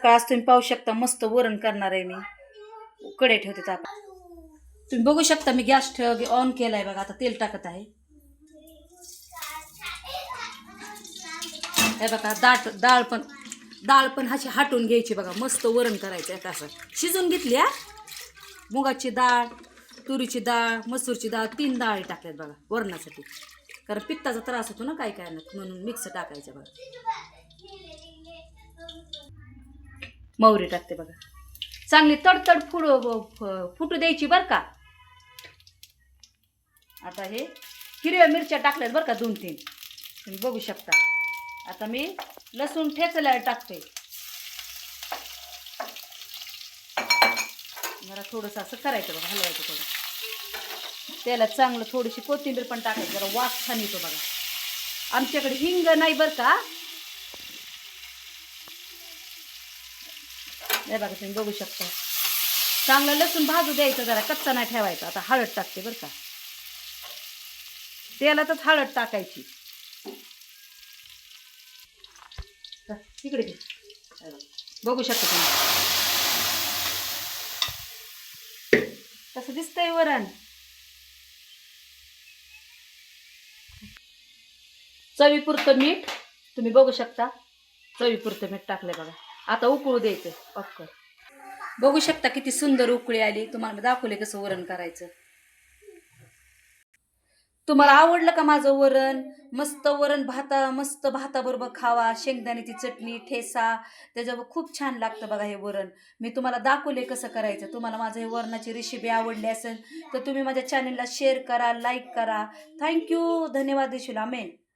आज तुम्ही पाहू शकता मस्त वरण करणार आहे मी. कडे ठेवते ताप. तुम्ही बघू शकता मी गॅस ऑन केलाय बघा. आता तेल टाकत आहे. हे बघा डाळ पण अशी हाटून घ्यायची बघा. मस्त वरण करायचं आहे. असं शिजून घेतली हा. मुगाची डाळ, तुरीची डाळ, मसूरची डाळ 3 डाळी टाकल्यात बघा वरणासाठी. कारण पित्ताचा त्रास होतो ना काय काय म्हणून मिक्स टाकायचं बघा. मोहरी टाकते बघा. चांगली तडतड फुटू द्यायची बरं का. आता हे हिरव्या मिरच्या टाकल्यात बरं का 2-3. तुम्ही बघू शकता. आता मी लसूण ठेचल्यावर टाकते. जरा थोडंसं असं करायचं बघा. हलवायचं थोडं. त्याला चांगलं थोडीशी कोथिंबीर पण टाकायची. जरा वास छान येतो बघा. आमच्याकडे हिंग नाही बरं का. हे बघा तुम्ही बघू शकता. चांगलं लसूण भाजू द्यायचं. जरा कच्चा नाही ठेवायचा. आता हळद टाकते बरं का. तेलातच हळद टाकायची. तिकडे बघू शकता तुम्ही कसं दिसतंय वरण. चवीपुरतं मीठ तुम्ही बघू शकता. चवीपुरतं मीठ टाकलंय बघा. आता उकळू द्यायचं पक्क. बघू शकता किती सुंदर उकळी आली. तुम्हाला दाखवले कसं वरण करायचं. तुम्हाला आवडलं का माझं वरण. मस्त वरण मस्त भाताबरोबर खावा. शेंगदाण्याची चटणी ठेसा त्याच्यावर खूप छान लागतं बघा हे वरण. मी तुम्हाला दाखवले कसं करायचं. तुम्हाला माझं हे वरणाची रेसिपी आवडली असेल तर तुम्ही माझ्या चॅनलला शेअर करा, लाईक करा. थँक्यू. धन्यवाद देशील. आमेन.